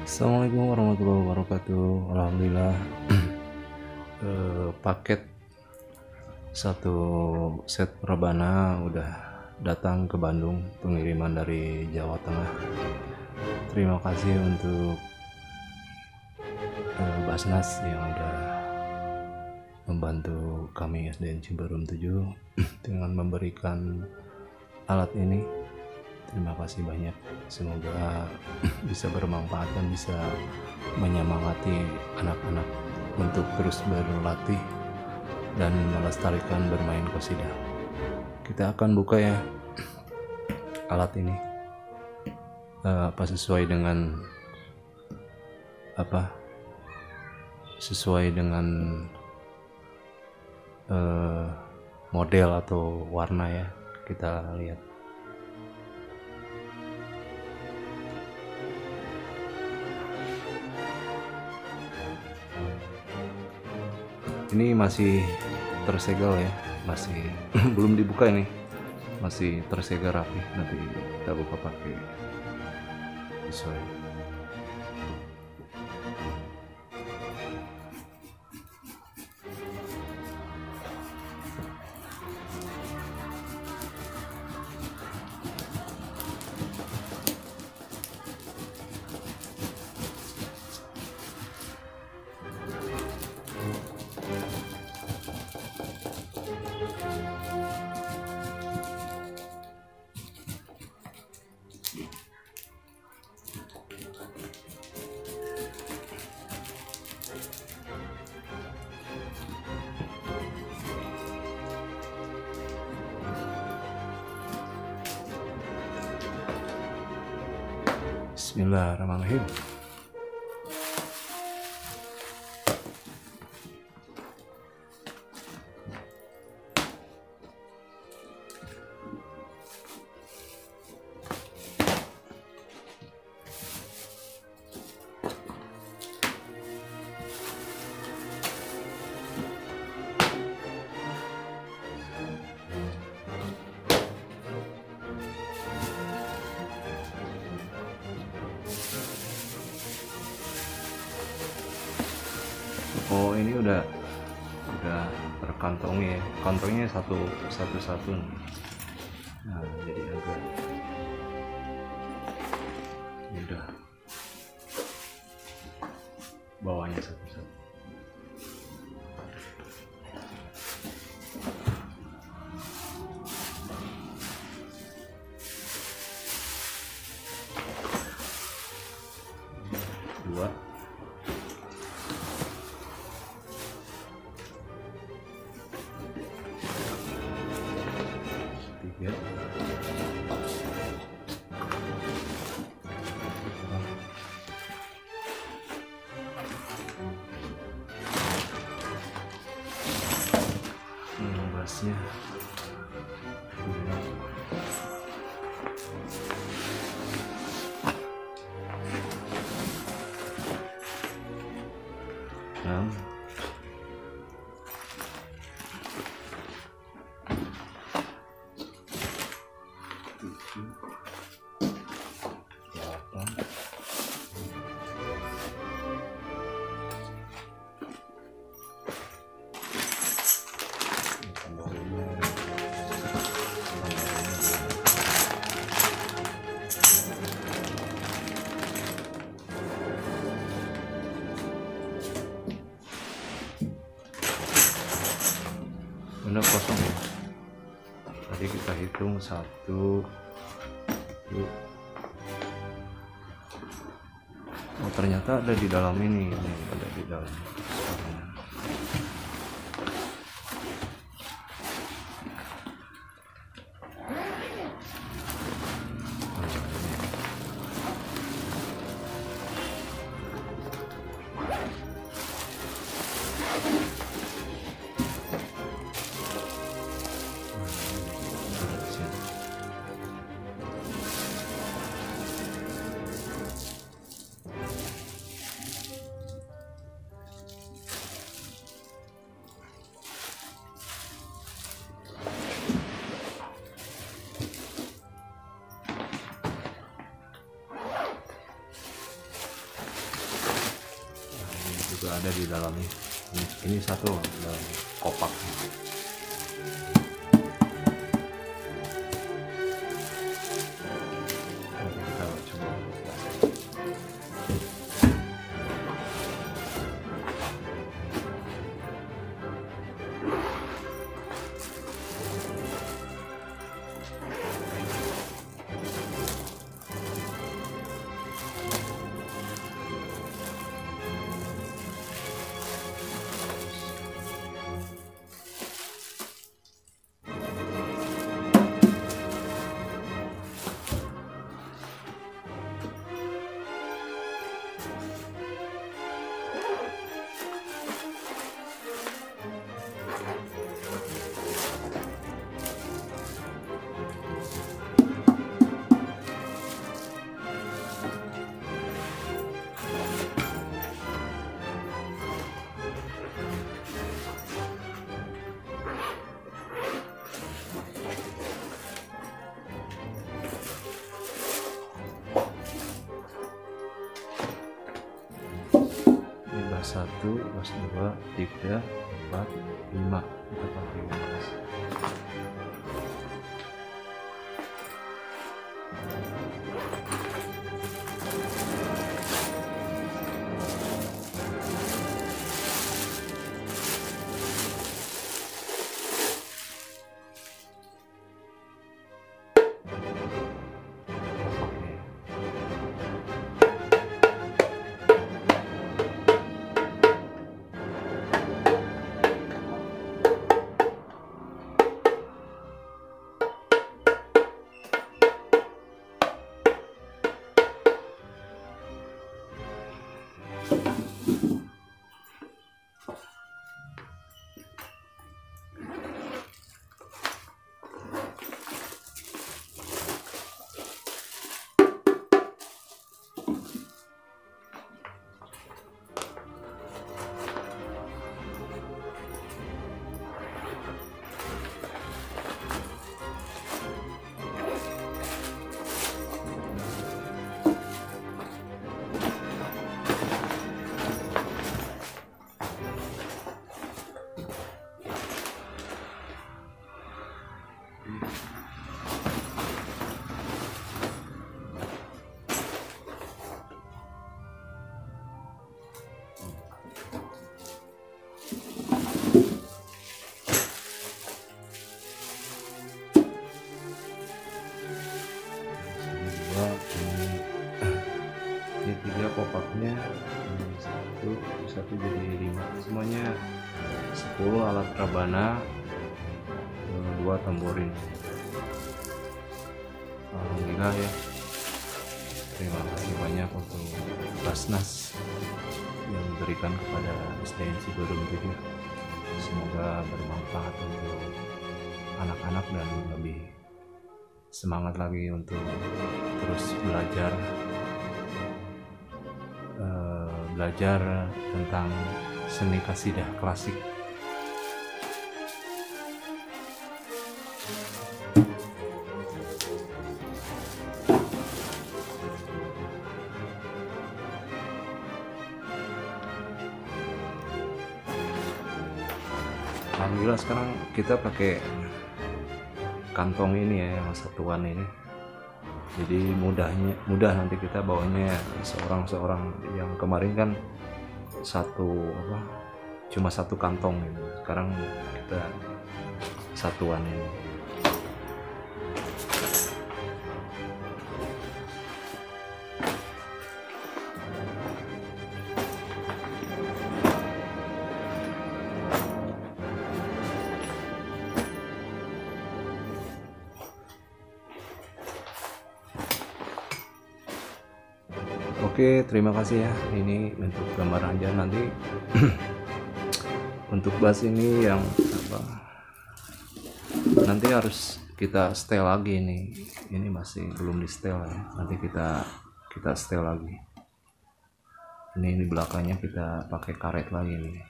Assalamualaikum warahmatullahi wabarakatuh. Alhamdulillah, paket satu set Rebana udah datang ke Bandung, pengiriman dari Jawa Tengah. Terima kasih untuk Basnas yang udah membantu kami SDN Ciberem 7 dengan memberikan alat ini. Terima kasih banyak, semoga bisa bermanfaat dan bisa menyemangati anak-anak untuk terus berlatih dan melestarikan bermain qasidah. Kita akan buka ya alat ini, sesuai dengan model atau warna ya. Kita lihat. Ini masih tersegel ya, masih belum dibuka, ini masih tersegel rapi. Nanti kita buka pakai sesuai. Bismillahirrahmanirrahim. Oh, ini udah terkantongi ya, kantongnya satu. Nah, jadi agak ini udah bawahnya satu. Dua. Tiga. Bassnya. Enam. Benar kosong ya. Tadi kita hitung 1, 2. Oh, ternyata ada di dalam ini. Ada di dalam. ada di dalamnya. Ini satu dalam kopak. Nanti kita coba bas 1, bas 2, 3, 4, 5. Kita pakai bas. Ini 3 kopaknya, ini satu jadi 5, semuanya 10 alat rabana, 2 tamborin. Alhamdulillah ya, terima kasih banyak untuk Basnas yang diberikan kepada SDN Ciberem 7. Semoga bermanfaat untuk anak-anak dan lebih semangat lagi untuk terus belajar tentang seni kasidah klasik. Alhamdulillah sekarang kita pakai kantong ini ya, yang satuan ini, jadi mudah nanti kita bawanya seorang yang kemarin kan cuma satu kantong gitu. Sekarang kita satuan ini. Oke, terima kasih ya. Ini untuk gambar aja nanti. Untuk bass ini yang nanti harus kita setel lagi nih. Ini masih belum di setel ya. Nanti kita setel lagi. Ini belakangnya kita pakai karet lagi nih.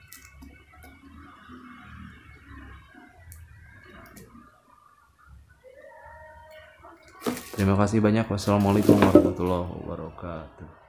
Terima kasih banyak. Wassalamualaikum warahmatullahi wabarakatuh.